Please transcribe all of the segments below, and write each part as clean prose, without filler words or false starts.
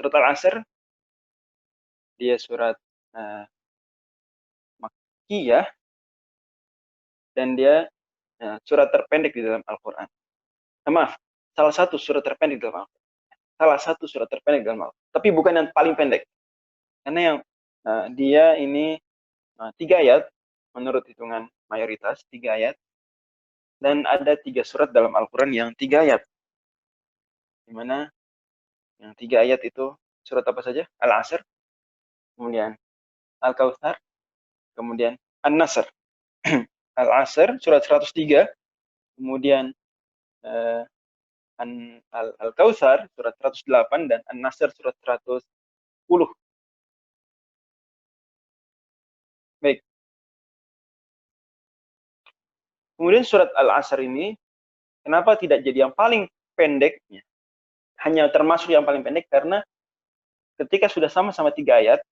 Surat Al-Asr, dia surat Makkiyah, dan dia surat terpendek di dalam Al-Quran. Maaf, salah satu surat terpendek di dalam Al-Quran. Salah satu surat terpendek di dalam Al-Quran. Tapi bukan yang paling pendek. Karena yang dia ini 3 ayat, menurut hitungan mayoritas, 3 ayat. Dan ada 3 surat dalam Al-Quran yang 3 ayat. Dimana yang 3 ayat itu surat apa saja? Al-Asr, kemudian Al-Kautsar, kemudian An-Nasr. Al-Asr surat 103, kemudian Al-Kautsar surat 108, dan An-Nasr surat 110. Baik. Kemudian surat Al-Asr ini kenapa tidak jadi yang paling pendek? Hanya termasuk yang paling pendek karena ketika sudah sama-sama 3 ayat,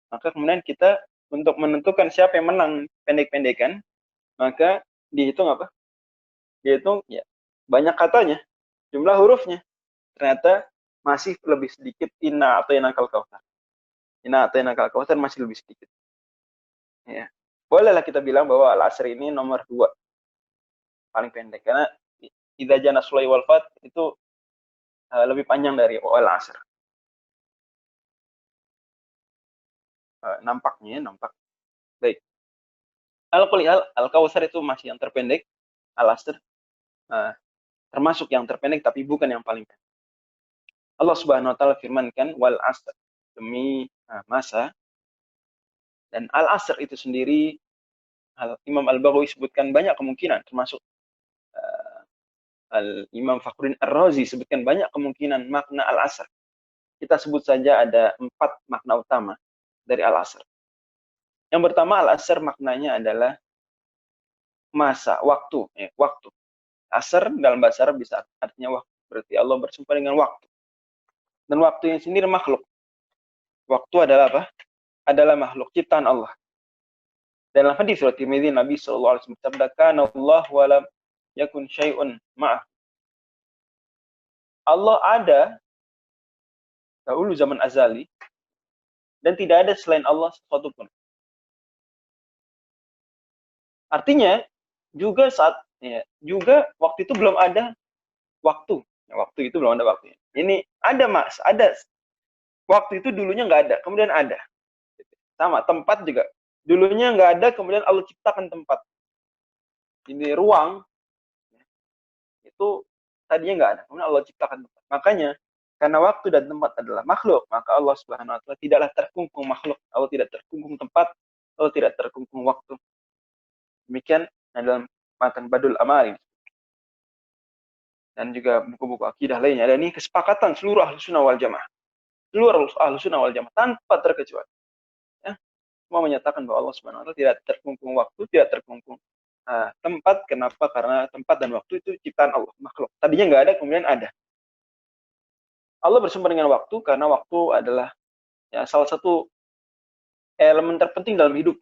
maka kemudian kita untuk menentukan siapa yang menang pendek-pendekan, maka dihitung apa? Dihitung ya banyak katanya, jumlah hurufnya. Ternyata masih lebih sedikit inna atau inakal kautsar. Inna atau inakal kautsar masih lebih sedikit. Ya. Bolehlah kita bilang bahwa Al-Asr ini nomor 2 paling pendek, karena idza jana sulai wal fat itu lebih panjang dari Al-Asr. Nampaknya, nampak. Baik. Al-Qur'an, Al-Kautsar itu masih yang terpendek. Al-Asr termasuk yang terpendek, tapi bukan yang paling pendek. Allah Subhanahu wa taala firmankan wal asr, demi masa. Dan Al-Asr itu sendiri Imam Al-Baghawi sebutkan banyak kemungkinan, termasuk Imam Fakhruddin Ar-Razi sebutkan banyak kemungkinan makna Al-Asr. Kita sebut saja ada 4 makna utama dari Al-Asr. Yang pertama, Al-Asr maknanya adalah masa, waktu. Waktu. Asr dalam bahasa Arab bisa artinya waktu. Berarti Allah bersumpah dengan waktu. Dan waktu yang sendiri makhluk. Waktu adalah apa? Adalah makhluk ciptaan Allah. Dalam hadis riwayat Tirmidzi, Nabi sallallahu alaihi wasallam bersabda, "Kana Allah wa lam yakun syai'un ma'ah." Allah ada dahulu zaman azali dan tidak ada selain Allah sesuatu pun. Artinya juga juga waktu itu belum ada waktu. Waktu itu belum ada waktu. Ini ada ada. Waktu itu dulunya nggak ada, kemudian ada. Sama, tempat juga. Dulunya nggak ada, kemudian Allah ciptakan tempat. Ini ruang, itu tadinya nggak ada, kemudian Allah ciptakan tempat. Makanya, karena waktu dan tempat adalah makhluk, maka Allah Subhanahu wa taala tidaklah terkungkung makhluk. Allah tidak terkungkung tempat, Allah tidak terkungkung waktu. Demikian dalam matan Badul Amali dan juga buku-buku akidah lainnya. Dan ini kesepakatan seluruh Ahlussunnah wal Jamaah. Seluruh Ahlussunnah wal Jamaah tanpa terkecuali. Ya, semua menyatakan bahwa Allah Subhanahu wa taala tidak terkungkung waktu, tidak terkungkung tempat. Kenapa? Karena tempat dan waktu itu ciptaan Allah, makhluk. Tadinya nggak ada, kemudian ada. Allah bersumber dengan waktu karena waktu adalah salah satu elemen terpenting dalam hidup.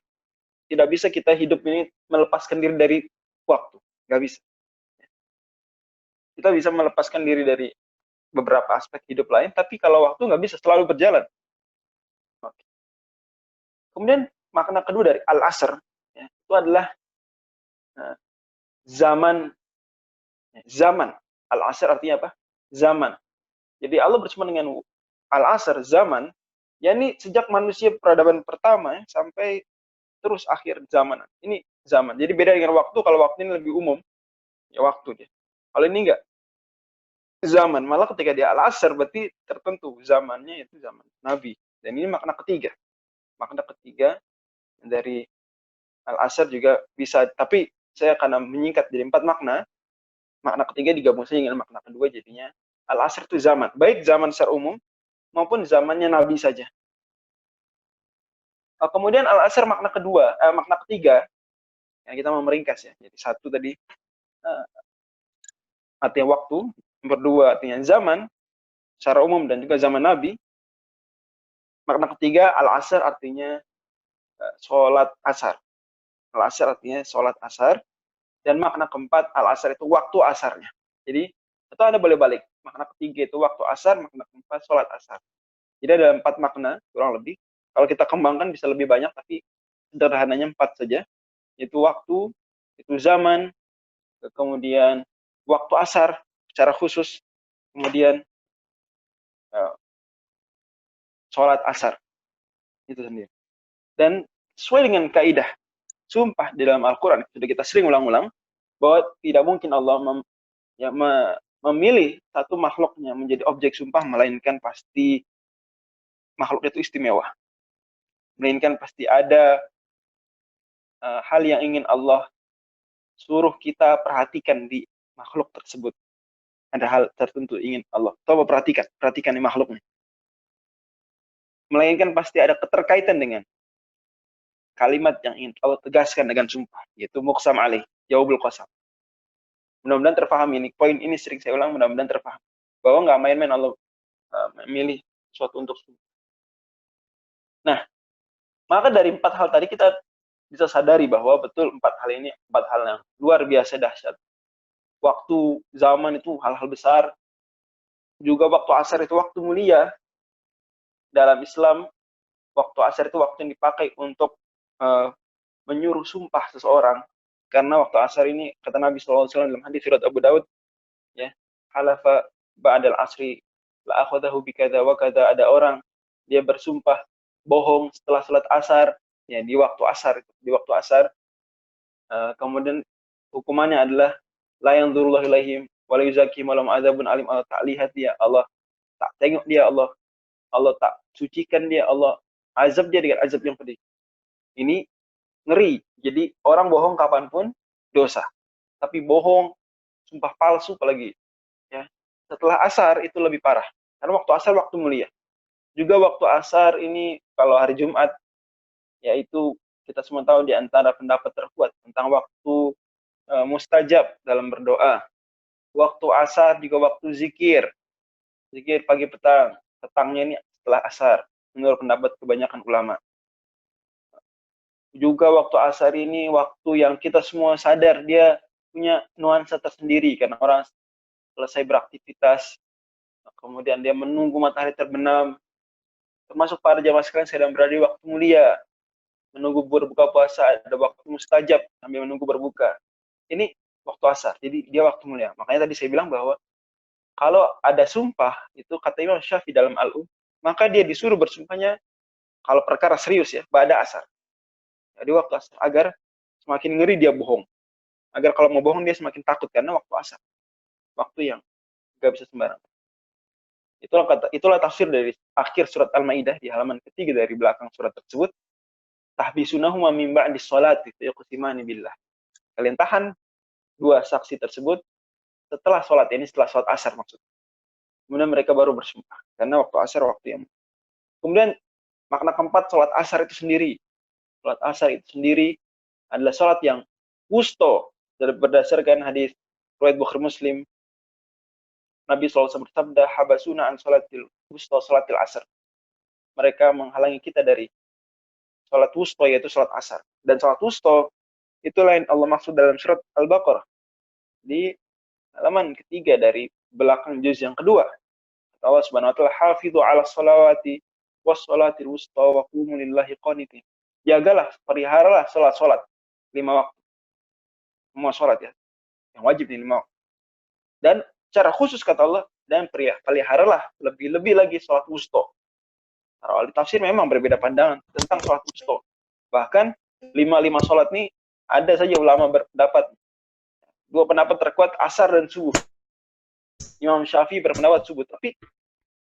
Tidak bisa kita hidup ini melepaskan diri dari waktu. Nggak bisa. Kita bisa melepaskan diri dari beberapa aspek hidup lain, tapi kalau waktu nggak bisa selalu berjalan. Oke. Kemudian makna kedua dari Al-Asr itu adalah zaman. Zaman. Al-Asr artinya apa? Zaman. Jadi Allah bersama dengan Al-Asr, zaman, yakni sejak manusia peradaban pertama sampai terus akhir zaman. Ini zaman. Jadi beda dengan waktu. Kalau waktu ini lebih umum, ya waktu dia. Kalau ini enggak. Zaman. Malah ketika dia Al-Asr berarti tertentu. Zamannya itu zaman Nabi. Dan ini makna ketiga. Makna ketiga dari Al-Asr juga bisa. Tapi saya akan menyingkat jadi 4 makna. Makna ketiga digabung saja dengan makna kedua, jadinya Al-Asr itu zaman. Baik zaman secara umum maupun zamannya Nabi saja. Kemudian Al-Asr makna kedua, makna ketiga, yang kita mau meringkas ya. Jadi satu tadi artinya waktu, nomor 2 artinya zaman secara umum dan juga zaman Nabi. Makna ketiga Al-Asr artinya sholat asar. Al-Asr artinya sholat asar. Dan makna keempat Al-Asr itu waktu asarnya. Jadi atau Anda boleh balik. Makna ketiga itu waktu asar, makna keempat sholat asar. Jadi ada 4 makna kurang lebih. Kalau kita kembangkan bisa lebih banyak, tapi sederhananya 4 saja. Itu waktu, itu zaman, kemudian waktu asar secara khusus, kemudian sholat asar itu sendiri. Dan sesuai dengan kaidah sumpah di dalam Al-Quran, sudah kita sering ulang-ulang, bahwa tidak mungkin Allah memilih satu makhluknya menjadi objek sumpah, melainkan pasti makhluknya itu istimewa. Melainkan pasti ada hal yang ingin Allah suruh kita perhatikan di makhluk tersebut. Ada hal tertentu ingin Allah. Coba perhatikan di makhluknya. Melainkan pasti ada keterkaitan dengan kalimat yang ingin Allah tegaskan dengan sumpah, yaitu muqsam alaih, jawabul qasam. Mudah-mudahan terpaham ini. Poin ini sering saya ulang, mudah-mudahan terpaham. Bahwa nggak main-main Allah memilih suatu untuk sumpah. Nah, maka dari 4 hal tadi kita bisa sadari bahwa betul 4 hal ini 4 hal yang luar biasa dahsyat. Waktu zaman itu hal-hal besar. Juga waktu asar itu waktu mulia. Dalam Islam, waktu asar itu waktu yang dipakai untuk menyuruh sumpah seseorang. Karena waktu asar ini, kata Nabi SAW dalam hadis riwayat Abu Daud, ya, halafa ba'dal asri la akhadahu bikada wa kada, ada orang dia bersumpah bohong setelah salat asar, ya, di waktu asar, kemudian hukumannya adalah la yanzurullahu ilaihim wa la yuzakkihim wa lahum adzabun alim. Allah tak lihat dia, Allah tak tengok dia, Allah tak sucikan dia, Allah azab dia dengan azab yang pedih. Ini ngeri. Jadi orang bohong kapanpun dosa. Tapi bohong, sumpah palsu apalagi, ya, setelah asar itu lebih parah. Karena waktu asar waktu mulia. Juga waktu asar ini kalau hari Jumat, yaitu kita semua tahu di antara pendapat terkuat tentang waktu mustajab dalam berdoa. Waktu asar juga waktu zikir. Zikir pagi petang. Petangnya ini setelah asar. Menurut pendapat kebanyakan ulama. Juga waktu asar ini waktu yang kita semua sadar dia punya nuansa tersendiri. Karena orang selesai beraktivitas, kemudian dia menunggu matahari terbenam. Termasuk para jamaah sekalian sedang berada di waktu mulia. Menunggu berbuka puasa, ada waktu mustajab sambil menunggu berbuka. Ini waktu asar, jadi dia waktu mulia. Makanya tadi saya bilang bahwa kalau ada sumpah, itu kata Imam Syafi'i dalam Al-Um, maka dia disuruh bersumpahnya kalau perkara serius, ya, ba'da asar. Jadi waktu asar, agar semakin ngeri dia bohong. Agar kalau mau bohong dia semakin takut, karena waktu asar. Waktu yang gak bisa sembarang. Itulah tafsir dari akhir surat Al-Maidah di halaman ketiga dari belakang surat tersebut. Tahbisunahum min ba'di sholati fayaqsimani billah. Kalian tahan dua saksi tersebut setelah sholat, ini setelah sholat asar maksudnya. Kemudian mereka baru bersumpah. Karena waktu asar waktu yang. Kemudian makna keempat, sholat asar itu sendiri. Sholat asar itu sendiri adalah sholat yang wusto. Berdasarkan hadis riwayat Bukhari Muslim, Nabi SAW bersabda, habasuna an sholatil wusto sholatil asar. Mereka menghalangi kita dari sholat wusto, yaitu sholat asar. Dan sholat wusto itu lain Allah maksud dalam surat Al-Baqarah di halaman ketiga dari belakang juz yang kedua. Allah Subhanahu wa taala, hafidhu 'ala sholawati was sholatil wusta wa qumu lillahi qanitin. Jagalah, peliharalah salat-salat 5 waktu. Semua salat, ya, yang wajib nih 5 waktu. Dan secara khusus kata Allah, dan peliharalah lebih-lebih lagi salat wusta. Para ahli tafsir memang berbeda pandangan tentang salat wusta. Bahkan 5 salat ini ada saja ulama berpendapat, dua pendapat terkuat, asar dan subuh. Imam Syafi'i berpendapat subuh. Tapi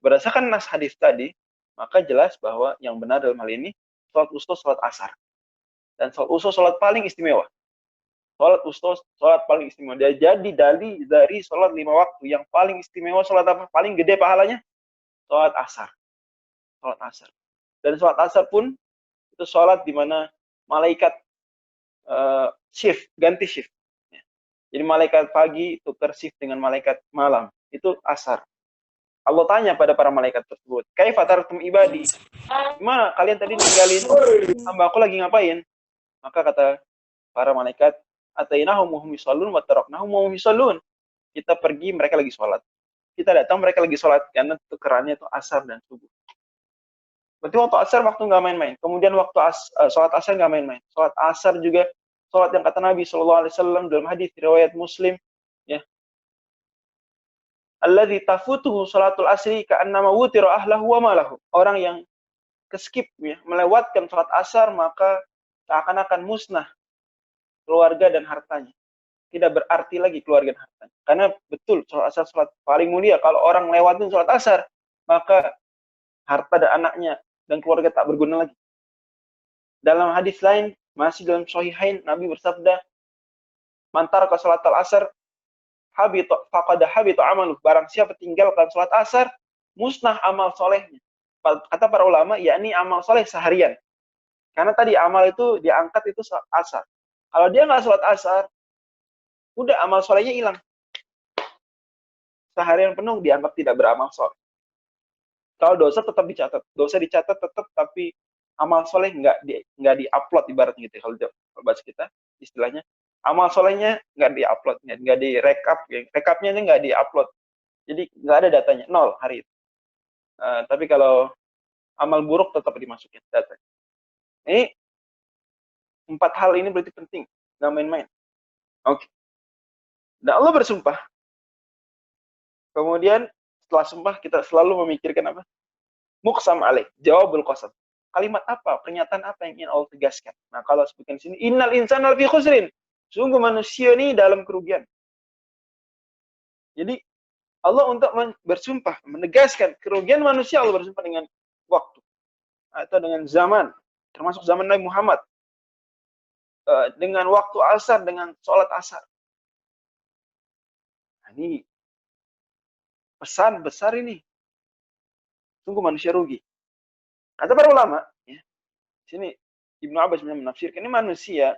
berdasarkan nas hadis tadi, maka jelas bahwa yang benar dalam hal ini sholat wusta, sholat asar. Dan sholat wusta sholat paling istimewa. Sholat wusta sholat paling istimewa. Dia jadi dari sholat 5 waktu yang paling istimewa, sholat apa? Paling gede pahalanya? Sholat asar. Sholat asar. Dan sholat asar pun itu sholat di mana malaikat shift, ganti shift. Jadi malaikat pagi tukar shift dengan malaikat malam. Itu asar. Allah tanya pada para malaikat tersebut, kaifa taraktum ibadi? Gimana kalian tadi ninggalin hamba aku lagi ngapain? Maka kata para malaikat, atainahum wa hum yusallun wa taraknahum wa hum yusallun. Kita pergi, mereka lagi sholat. Kita datang, mereka lagi sholat. Karena tukerannya itu asar dan subuh. Berarti waktu asar waktu nggak main-main. Kemudian waktu sholat asar nggak main-main. Sholat asar juga sholat yang kata Nabi SAW dalam hadis riwayat Muslim, ya. Alladzi tafutuhu sholatul asri ka'annama wutira ahlahu wa malahu. Orang yang keskip, ya, melewatkan sholat asar maka seakan-akan musnah keluarga dan hartanya. Tidak berarti lagi keluarga dan hartanya. Karena betul sholat asar sholat paling mulia. Kalau orang lewatin sholat asar, maka harta dan anaknya dan keluarga tak berguna lagi. Dalam hadis lain, masih dalam Sahihain, Nabi bersabda, "Man taraka sholatal asar, faqad habita amaluh." Barang siapa tinggalkan sholat asar, musnah amal solehnya. Kata para ulama, yakni amal soleh seharian. Karena tadi amal itu diangkat itu sholat asar. Kalau dia nggak sholat asar, udah amal solehnya hilang. Seharian penuh dianggap tidak beramal soleh. Kalau dosa tetap dicatat, dosa dicatat tetap, tapi amal soleh nggak diupload ibaratnya gitu. Kalau bahasa kita istilahnya, amal solehnya nggak diupload, nggak direkap, rekapnya ini nggak diupload. Jadi nggak ada datanya, nol hari itu. Tapi kalau amal buruk tetap dimasukin data. Ini 4 hal ini berarti penting, nggak main-main. Oke. Dan Allah bersumpah. Kemudian setelah sumpah kita selalu memikirkan apa? Muqsam alaih, jawabul qasam. Kalimat apa? Pernyataan apa yang ingin Allah tegaskan? Nah, kalau sebutkan sini, innal insana lafi khusrin. Sungguh manusia ini dalam kerugian. Jadi Allah untuk bersumpah, menegaskan kerugian manusia, Allah bersumpah dengan waktu atau dengan zaman, termasuk zaman Nabi Muhammad, dengan waktu asar, dengan sholat asar. Nah, ini pesan besar ini. Sungguh manusia rugi. Kata para ulama, ya, sini Ibnu Abbas menafsirkan ini manusia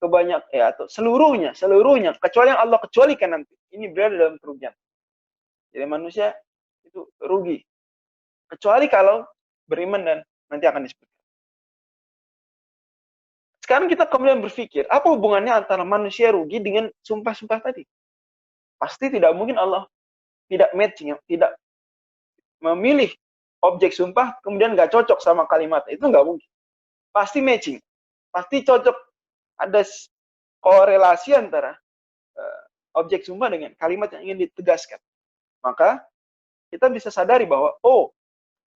kebanyak ya atau seluruhnya kecuali yang Allah kecualikan nanti ini berada dalam kerugian. Jadi manusia itu rugi kecuali kalau beriman dan nanti akan disebutkan. Sekarang kita kemudian berpikir apa hubungannya antara manusia rugi dengan sumpah-sumpah tadi? Pasti tidak mungkin Allah tidak matching, tidak memilih objek sumpah kemudian nggak cocok sama kalimat itu, nggak mungkin. Pasti matching, pasti cocok, ada korelasi antara objek sumpah dengan kalimat yang ingin ditegaskan. Maka kita bisa sadari bahwa, oh,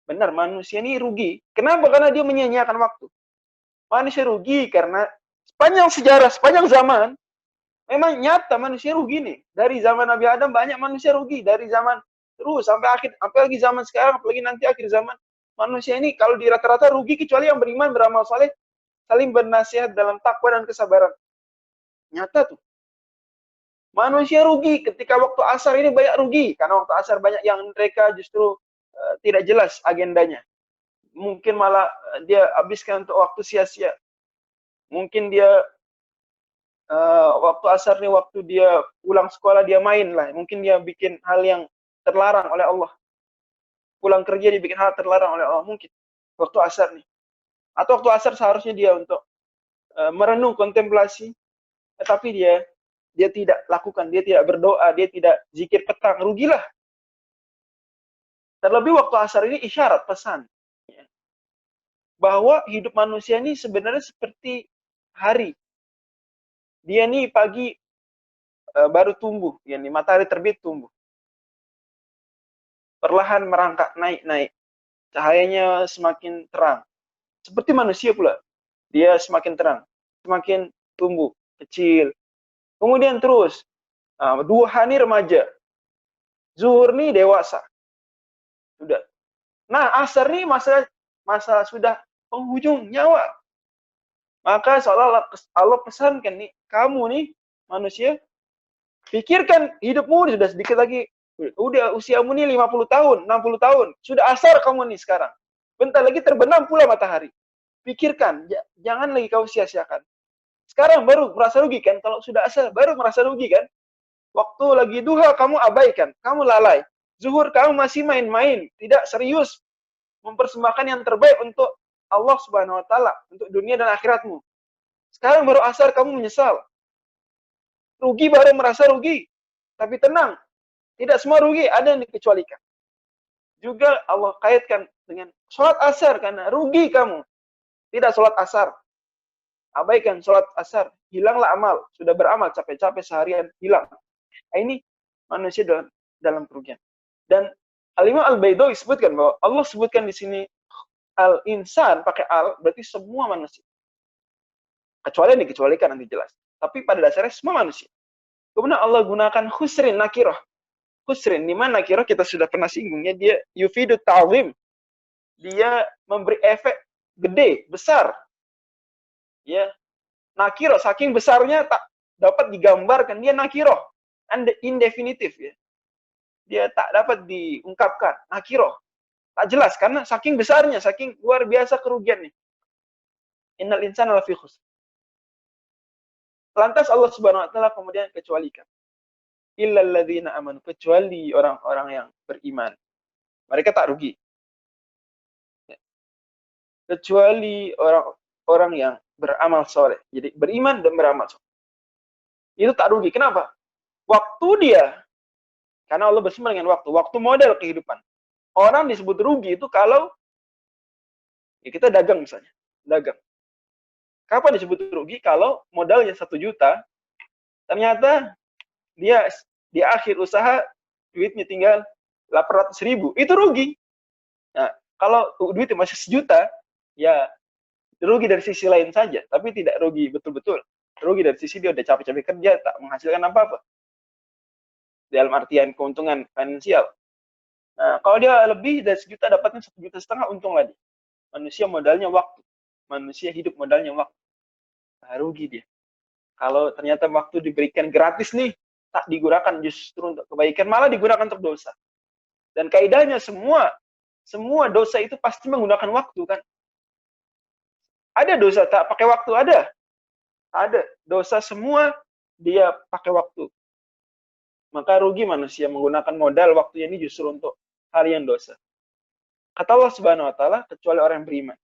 benar manusia ini rugi. Kenapa? Karena dia menyia-nyiakan waktu. Manusia rugi karena sepanjang sejarah, sepanjang zaman, memang nyata manusia rugi nih. Dari zaman Nabi Adam banyak manusia rugi. Dari zaman terus sampai akhir, apalagi zaman sekarang, apalagi nanti akhir zaman. Manusia ini kalau di rata-rata rugi kecuali yang beriman, beramal saleh, saling bernasihat dalam takwa dan kesabaran. Nyata tuh. Manusia rugi ketika waktu asar ini banyak rugi. Karena waktu asar banyak yang mereka justru tidak jelas agendanya. Mungkin malah dia habiskan untuk waktu sia-sia. Mungkin dia waktu asar nih, waktu dia pulang sekolah dia main lah. Mungkin dia bikin hal yang terlarang oleh Allah. Pulang kerja dia bikin hal terlarang oleh Allah. Mungkin waktu asar nih. Atau waktu asar seharusnya dia untuk merenung kontemplasi. Tetapi dia tidak lakukan, dia tidak berdoa, dia tidak zikir petang, rugilah. Terlebih waktu asar ini isyarat, pesan. Bahwa hidup manusia ini sebenarnya seperti hari. Dia ini pagi baru tumbuh, ya, matahari terbit tumbuh. Perlahan merangkak, naik. Cahayanya semakin terang. Seperti manusia pula. Dia semakin terang, semakin tumbuh, kecil. Kemudian terus, duha ini remaja. Zuhur ini dewasa. Sudah. Nah, asar ini masa sudah penghujung nyawa. Maka seolah Allah pesankan nih, kamu nih manusia, pikirkan hidupmu sudah sedikit lagi. Udah usiamu nih 50 tahun, 60 tahun. Sudah asar kamu nih sekarang. Bentar lagi terbenam pula matahari. Pikirkan, jangan lagi kau sia-siakan. Sekarang baru merasa rugi kan? Kalau sudah asar baru merasa rugi kan? Waktu lagi duha kamu abaikan, kamu lalai. Zuhur kamu masih main-main, tidak serius mempersembahkan yang terbaik untuk Allah Subhanahu wa taala, untuk dunia dan akhiratmu. Sekarang baru asar kamu menyesal. Rugi baru merasa rugi. Tapi tenang, tidak semua rugi, ada yang dikecualikan. juga Allah kaitkan dengan sholat asar, karena rugi kamu tidak sholat asar. Abaikan sholat asar, hilanglah amal. Sudah beramal capek-capek seharian, hilang. Nah, ini manusia dalam kerugian. Dan Al-Imam Al-Baidawi sebutkan bahwa Allah sebutkan di sini al-insan pakai al, berarti semua manusia. Kecuali yang dikecualikan nanti jelas. Tapi pada dasarnya semua manusia. Kemudian Allah gunakan khusrin, nakirah. Khusrin, di mana nakirah kita sudah pernah singgungnya, dia yufidu ta'zim. Dia memberi efek gede, besar. Ya, nakirah, saking besarnya tak dapat digambarkan, dia nakirah. Indefinitif ya. Dia tak dapat diungkapkan, nakirah. Tak jelas, karena saking besarnya, saking luar biasa kerugiannya. Innal insana lafi khusr. Lantas Allah Subhanahu wa taala kemudian kecualikan. Illal ladzina amanu, kecuali orang-orang yang beriman. Mereka tak rugi. Kecuali orang-orang yang beramal soleh. Jadi beriman dan beramal soleh. Itu tak rugi. Kenapa? Waktu dia, karena Allah bersama dengan waktu. Waktu model kehidupan. Orang disebut rugi itu kalau ya kita dagang misalnya. Dagang. Kapan disebut rugi? Kalau modalnya 1 juta, ternyata dia di akhir usaha duitnya tinggal 800.000. Itu rugi. Nah, kalau duitnya masih 1 juta, ya rugi dari sisi lain saja, tapi tidak rugi betul-betul. Rugi dari sisi dia udah capek-capek kerja, tak menghasilkan apa-apa. Dalam artian keuntungan finansial. Nah, kalau dia lebih dari 1 juta, dapatnya 1,5 juta, untung lagi. Manusia modalnya waktu. Manusia hidup modalnya waktu. Nah, rugi dia. Kalau ternyata waktu diberikan gratis nih, tak digunakan justru untuk kebaikan, malah digunakan untuk dosa. Dan kaidahnya semua dosa itu pasti menggunakan waktu kan. Ada dosa tak pakai waktu, ada dosa semua dia pakai waktu. Maka rugi manusia menggunakan modal waktunya ini justru untuk hal yang dosa. Kata Allah Subhanahu wa taala, kecuali orang yang beriman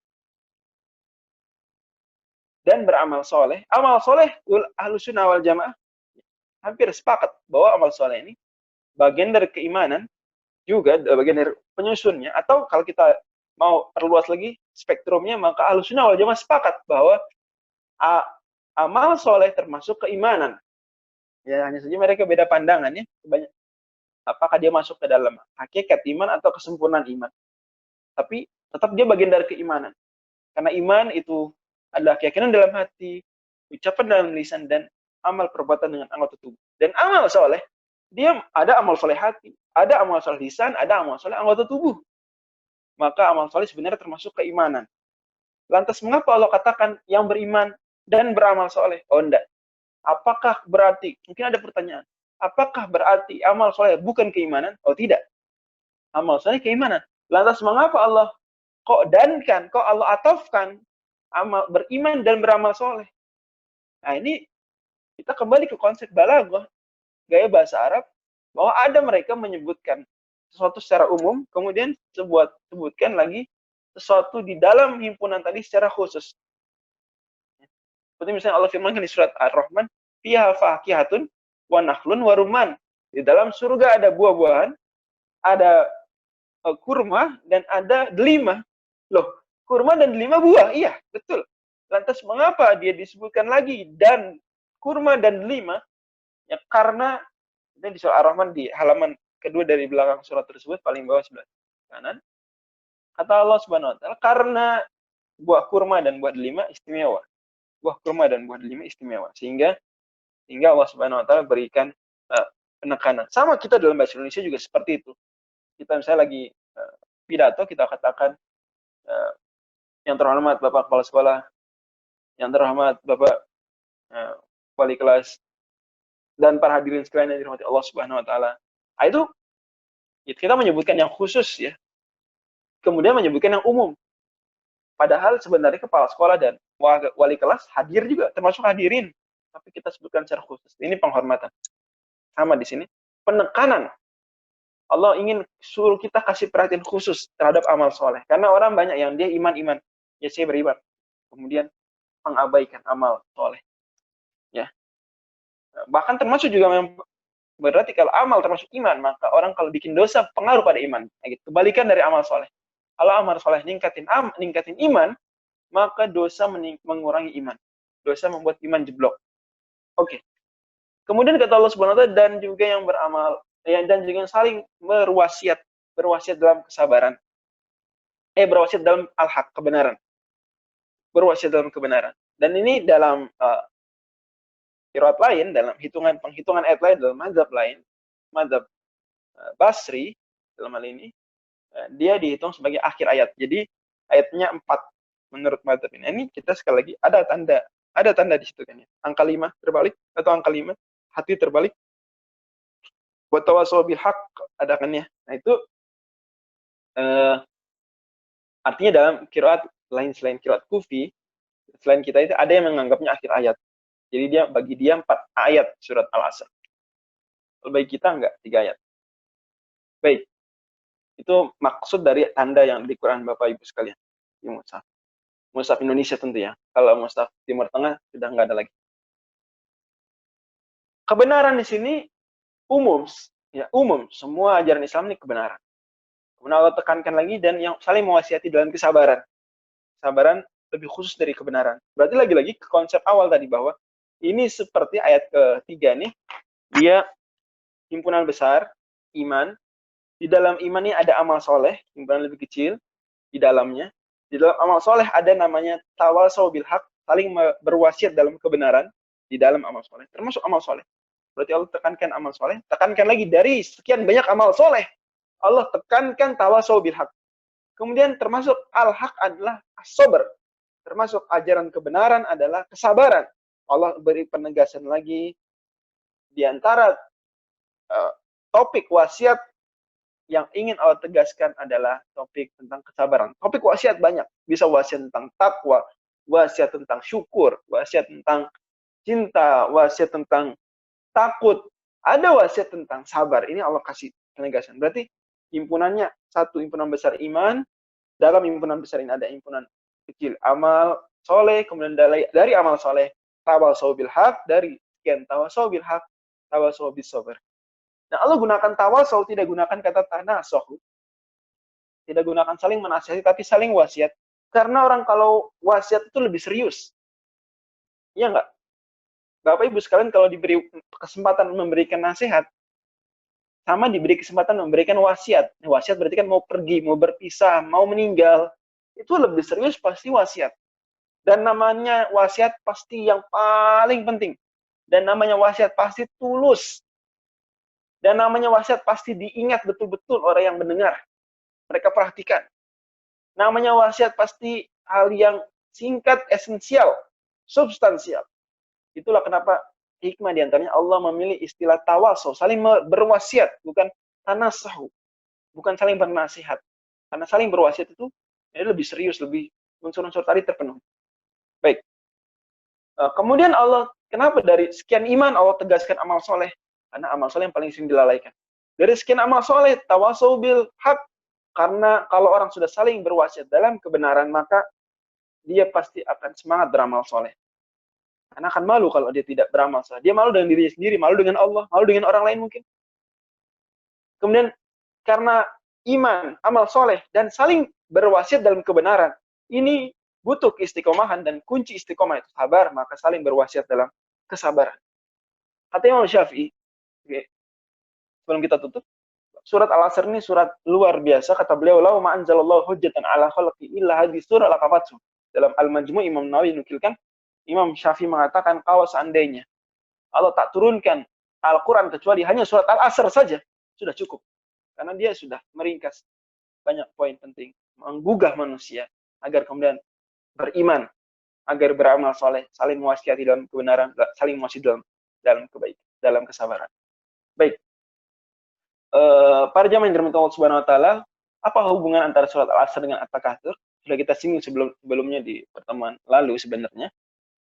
dan beramal soleh. Amal soleh, Ahlussunnah wal Jamaah hampir sepakat bahwa amal soleh ini bagian dari keimanan, juga bagian dari penyusunnya. Atau kalau kita mau perluas lagi spektrumnya, maka Ahlussunnah wal Jamaah sepakat bahwa amal soleh termasuk keimanan. Ya, hanya saja mereka beda pandangan ya. Apakah dia masuk ke dalam hakikat iman atau kesempurnaan iman. Tapi tetap dia bagian dari keimanan. Karena iman itu adalah keyakinan dalam hati, ucapan dalam lisan, dan amal perbuatan dengan anggota tubuh. Dan amal soleh, dia ada amal soleh hati, ada amal soleh lisan, ada amal soleh anggota tubuh. Maka amal soleh sebenarnya termasuk keimanan. Lantas mengapa Allah katakan yang beriman dan beramal soleh? Oh enggak. Apakah berarti, mungkin ada pertanyaan, apakah berarti amal soleh bukan keimanan? Oh tidak. Amal soleh keimanan. Lantas mengapa Allah kok Allah atafkan amal beriman dan beramal soleh? Nah ini kita kembali ke konsep balaghah, gaya bahasa Arab, bahwa ada mereka menyebutkan sesuatu secara umum, kemudian sebutkan lagi sesuatu di dalam himpunan tadi secara khusus. Seperti misalnya Allah firmankan di surat Ar-Rahman, fiha fakihatun wa nakhlun wa rumman. Di dalam surga ada buah-buahan, ada kurma, dan ada delima. Loh, kurma dan delima buah? Iya, betul. Lantas mengapa dia disebutkan lagi dan kurma dan delima? Ya karena ini di surah Ar-Rahman di halaman kedua dari belakang surat tersebut, paling bawah sebelah kanan. Kata Allah Subhanahu wa taala, karena buah kurma dan buah delima istimewa. Buah kurma dan buah delima istimewa. Sehingga Allah Subhanahu wa taala berikan penekanan. Sama kita dalam bahasa Indonesia juga seperti itu. Kita misalnya lagi pidato, kita katakan yang terhormat Bapak Kepala Sekolah, yang terhormat Bapak Wali Kelas, dan para hadirin sekalian yang dirahmati Allah Subhanahu wa taala. Itu kita menyebutkan yang khusus ya. Kemudian menyebutkan yang umum. Padahal sebenarnya kepala sekolah dan wali kelas hadir juga, termasuk hadirin. Tapi kita sebutkan secara khusus. Ini penghormatan. Sama di sini. Penekanan. Allah ingin suruh kita kasih perhatian khusus terhadap amal soleh. Karena orang banyak yang dia iman-iman. Ya saya beriman. Kemudian mengabaikan amal soleh. Ya. Bahkan termasuk juga Berarti kalau amal termasuk iman, maka orang kalau bikin dosa pengaruh pada iman. Nah, gitu. Kebalikan dari amal soleh. Kalau amal soleh ningkatin iman, maka dosa mengurangi iman. Dosa membuat iman jeblok. Oke. Kemudian kata Allah Subhanahu wa taala, dan juga yang beramal dan juga yang saling berwasiat dalam kesabaran. Berwasiat dalam al-haq, kebenaran. Berwasiat dalam kebenaran. Dan ini dalam qiraat lain, dalam penghitungan ayat lain, dalam mazhab lain, mazhab Basri dalam hal ini, dia dihitung sebagai akhir ayat. Jadi ayatnya 4 menurut mazhab ini. Ini kita sekali lagi ada tanda di situ kan ya. Angka 5 terbalik atau angka 5 hati terbalik. Wa tawassaw bil haqq ada kan ya. Nah itu artinya dalam qiraat lain selain qiraat Kufi, selain kita itu ada yang menganggapnya akhir ayat. Jadi bagi dia 4 ayat surat Al-Asr. Kalau bagi kita enggak 3 ayat. Baik. Itu maksud dari tanda yang di Quran Bapak Ibu sekalian. Di mushaf. Mushaf Indonesia tentu ya. Kalau mushaf Timur Tengah sudah enggak ada lagi. Kebenaran di sini umum, ya umum. Semua ajaran Islam ini kebenaran. Kemudian Allah tekankan lagi dan yang saling mewasiati dalam kesabaran. Kesabaran lebih khusus dari kebenaran. Berarti lagi-lagi ke konsep awal tadi bahwa ini seperti ayat ketiga nih, dia himpunan besar, iman. Di dalam iman ini ada amal soleh, himpunan lebih kecil di dalamnya. Di dalam amal soleh ada namanya tawasau bil haq, saling berwasiat dalam kebenaran di dalam amal soleh, termasuk amal soleh. Berarti Allah tekankan amal soleh, tekankan lagi dari sekian banyak amal soleh, Allah tekankan tawasau bil haq. Kemudian termasuk al-haq adalah as-sabr. Termasuk ajaran kebenaran adalah kesabaran. Allah beri penegasan lagi di antara topik wasiat yang ingin Allah tegaskan adalah topik tentang kesabaran. Topik wasiat banyak. Bisa wasiat tentang takwa, wasiat tentang syukur, wasiat tentang cinta, wasiat tentang takut. Ada wasiat tentang sabar. Ini Allah kasih penegasan. Berarti himpunannya satu himpunan besar iman. Dalam himpunan besar ini ada himpunan kecil amal soleh. Kemudian dari amal soleh tawasau bil haq. Dari sekian tawasau bil haq, tawasau bis sabar. Nah, Allah gunakan tawasau, tidak gunakan kata tanasoh. Tidak gunakan saling menasihati, tapi saling wasiat. Karena orang kalau wasiat itu lebih serius. Iya nggak? Bapak Ibu sekalian kalau diberi kesempatan memberikan nasihat, sama diberi kesempatan memberikan wasiat. Wasiat berarti kan mau pergi, mau berpisah, mau meninggal. Itu lebih serius pasti wasiat. Dan namanya wasiat pasti yang paling penting. Dan namanya wasiat pasti tulus. Dan namanya wasiat pasti diingat betul-betul orang yang mendengar. Mereka perhatikan. Namanya wasiat pasti hal yang singkat, esensial, substansial. Itulah kenapa hikmah diantaranya Allah memilih istilah tawasau, saling berwasiat, bukan tanasahu, bukan saling bernasihat. Karena saling berwasiat itu ini lebih serius, lebih unsur-unsur tadi terpenuhi. Baik. Kemudian Allah, kenapa dari sekian iman Allah tegaskan amal soleh? Karena amal soleh yang paling sering dilalaikan. Dari sekian amal soleh, tawasau bil haq. Karena kalau orang sudah saling berwasiat dalam kebenaran, maka dia pasti akan semangat beramal soleh. Karena akan malu kalau dia tidak beramal soleh. Dia malu dengan dirinya sendiri, malu dengan Allah, malu dengan orang lain mungkin. Kemudian karena iman, amal soleh, dan saling berwasiat dalam kebenaran, ini butuh keistiqomahan, dan kunci istiqomah itu sabar, maka saling berwasiat dalam kesabaran. Kata Imam Syafi'i, sebelum kita tutup, surat Al-Asr ini surat luar biasa. Kata beliau, "Lau ma anzalallahu hujjatan ala khalqi illa hadhihi surah laqafatsu." Dalam Al-Majmu' Imam Nawawi nukilkan, Imam Syafi'i mengatakan kalau seandainya Allah tak turunkan Al-Quran kecuali hanya surat Al-Asr saja, sudah cukup. Karena dia sudah meringkas banyak poin penting, menggugah manusia agar kemudian beriman, agar beramal soleh, saling mewasiati dalam kebenaran, saling mewasiati dalam kebaikan, dalam kesabaran. Baik. Para jamaah yang dirahmati Allah Subhanahu wa taala, apa hubungan antara surat Al-Asr dengan At-Takatsur? Sudah kita singgung sebelumnya di pertemuan lalu sebenarnya,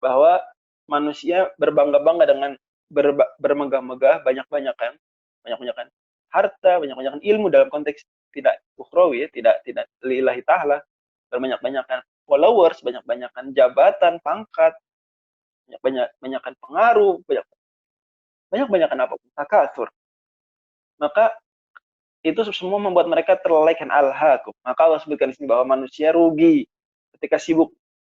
bahwa manusia berbangga-bangga dengan bermegah-megah, banyak-banyakan harta, banyak-banyakan ilmu dalam konteks tidak ukhrawi, tidak lillahi ta'ala, berbanyak-banyakan followers, banyak-banyakan jabatan, pangkat, banyak-banyakan pengaruh, banyak-banyakan apapun, takatsur. maka itu semua membuat mereka terlalaikan al-hakum. Maka Allah sebutkan di sini bahwa manusia rugi ketika sibuk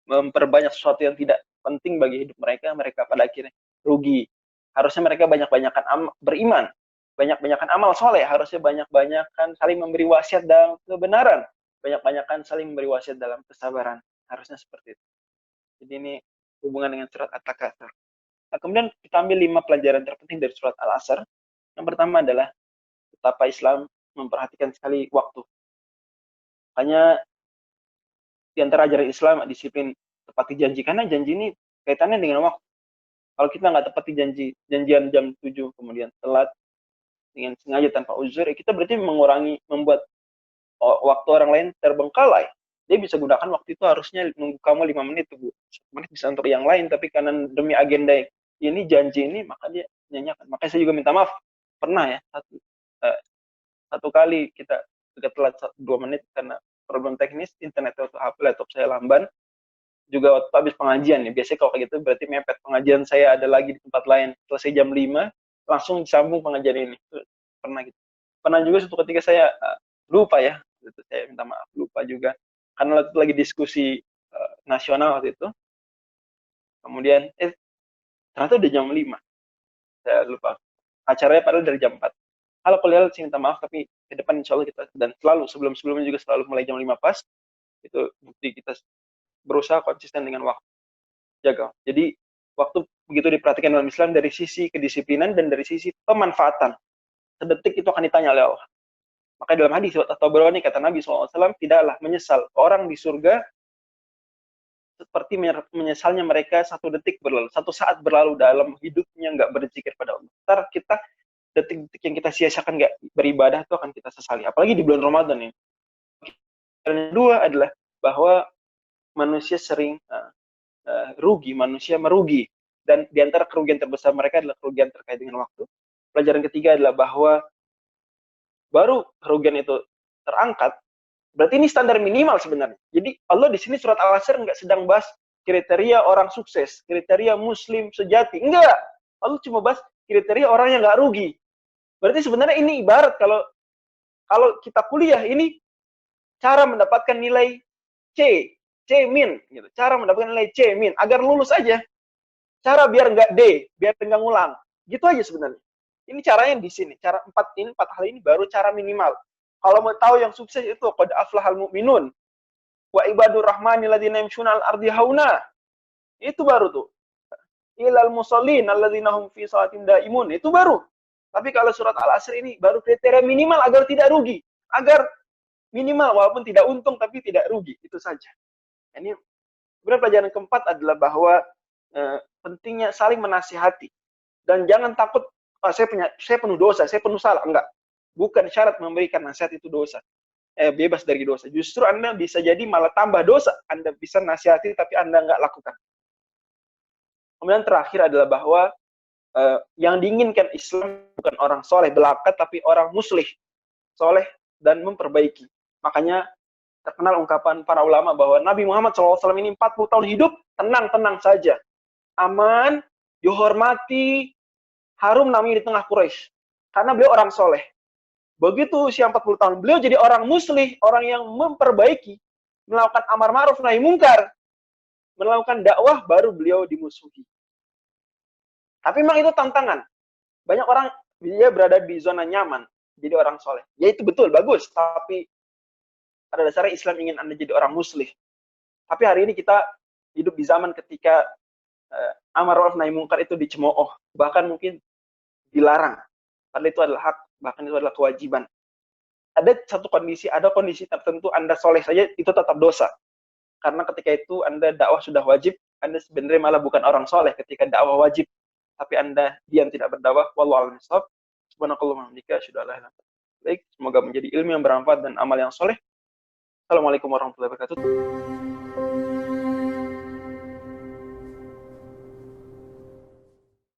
memperbanyak sesuatu yang tidak penting bagi hidup mereka, mereka pada akhirnya rugi. Harusnya mereka banyak-banyakan beriman, banyak-banyakan amal soleh, harusnya banyak-banyakan saling memberi wasiat dalam kebenaran, banyak-banyakan saling memberi wasiat dalam kesabaran. Harusnya seperti itu. Jadi ini hubungan dengan surat At-Takatsur. Nah, kemudian kita ambil 5 pelajaran terpenting dari surat Al-Asr. Yang pertama adalah betapa Islam memperhatikan sekali waktu. Makanya di antara ajaran Islam disiplin tepati janji, karena janji ini kaitannya dengan waktu. Kalau kita nggak tepati janjian jam 7 kemudian telat dengan sengaja tanpa uzur, ya kita berarti membuat waktu orang lain terbengkalai. Dia bisa gunakan waktu itu harusnya nunggu kamu 5 menit, 1 menit bisa untuk yang lain, tapi karena demi agenda ini janji ini, maka dia nyanyikan. Makanya saya juga minta maaf. Pernah ya, satu kali kita agak telat 2 menit karena problem teknis, internet atau HP laptop saya lamban. Juga waktu habis pengajian ya, biasanya kalau kayak gitu berarti mepet, pengajian saya ada lagi di tempat lain, selesai jam 5 langsung disambung pengajian ini. Pernah gitu. Pernah juga suatu ketika saya lupa ya, itu saya minta maaf, lupa juga karena waktu itu lagi diskusi nasional waktu itu, kemudian ternyata udah jam 5, saya lupa acaranya padahal dari jam 4. Kalau kalian saya minta maaf, tapi ke depan insya Allah kita, dan selalu sebelumnya juga selalu mulai jam 5 pas, itu bukti kita berusaha konsisten dengan waktu. Jaga. Jadi waktu begitu diperhatikan dalam Islam dari sisi kedisiplinan dan dari sisi pemanfaatan. Sedetik itu akan ditanya oleh Allah. Maka dalam hadis At-Tabrani kata Nabi SAW, tidaklah menyesal orang di surga seperti menyesalnya mereka 1 detik berlalu, 1 saat berlalu dalam hidupnya nggak berzikir pada Allah. Ntar kita detik-detik yang kita sia-siakan nggak beribadah itu akan kita sesali. Apalagi di bulan Ramadan ini. Dan yang kedua adalah bahwa manusia sering rugi, manusia merugi. Dan di antara kerugian terbesar mereka adalah kerugian terkait dengan waktu. Pelajaran ketiga adalah bahwa baru kerugian itu terangkat, berarti ini standar minimal sebenarnya. Jadi Allah di sini surat Al-Asr nggak sedang bahas kriteria orang sukses, kriteria muslim sejati. Enggak. Allah cuma bahas kriteria orang yang nggak rugi. Berarti sebenarnya ini ibarat kalau kita kuliah, ini cara mendapatkan nilai C min, gitu. Cara mendapatkan nilai C min agar lulus aja. Cara biar nggak D, biar nggak ngulang. Gitu aja sebenarnya. Ini caranya di sini. Cara 4 hal ini baru cara minimal. Kalau mau tahu yang sukses itu qad aflahal mu'minun wa ibadur rahmanil ladzina yamshuna al-ardi hauna. Itu baru tuh. Ilal musallin alladzina hum fi salatin daimun. Itu baru. Tapi kalau surat Al-Asr ini baru kriteria minimal agar tidak rugi. Agar minimal walaupun tidak untung tapi tidak rugi. Itu saja. Ini kemudian pelajaran keempat adalah bahwa pentingnya saling menasihati. Dan jangan takut, saya penuh dosa, saya penuh salah. Enggak. Bukan syarat memberikan nasihat itu dosa. Bebas dari dosa. Justru Anda bisa jadi malah tambah dosa. Anda bisa nasihati tapi Anda enggak lakukan. Kemudian terakhir adalah bahwa yang diinginkan Islam bukan orang soleh belaka, tapi orang muslih. Soleh dan memperbaiki. Makanya terkenal ungkapan para ulama bahwa Nabi Muhammad SAW ini 40 tahun hidup, tenang-tenang saja. Aman, dihormati, harum namanya di tengah Quraisy. Karena beliau orang soleh. Begitu usia 40 tahun, beliau jadi orang muslih, orang yang memperbaiki, melakukan amar ma'ruf nahi mungkar, melakukan dakwah, baru beliau dimusuhi. Tapi memang itu tantangan. Banyak orang dia berada di zona nyaman, jadi orang soleh. Ya itu betul, bagus. Tapi pada dasarnya Islam ingin Anda jadi orang muslih. Tapi hari ini kita hidup di zaman ketika amar ma'ruf nahi mungkar itu dicemooh, bahkan mungkin dilarang. Padahal itu adalah hak, bahkan itu adalah kewajiban. Ada kondisi tertentu Anda soleh saja itu tetap dosa. Karena ketika itu Anda dakwah sudah wajib, Anda sebenarnya malah bukan orang soleh ketika dakwah wajib. Tapi Anda diam tidak berdakwah. Wallahu a'lam bishawab. Subhanakallahumma wa bihamdika asyhadu an la ilaha illa anta. Baik, semoga menjadi ilmu yang bermanfaat dan amal yang soleh. Assalamualaikum warahmatullahi wabarakatuh.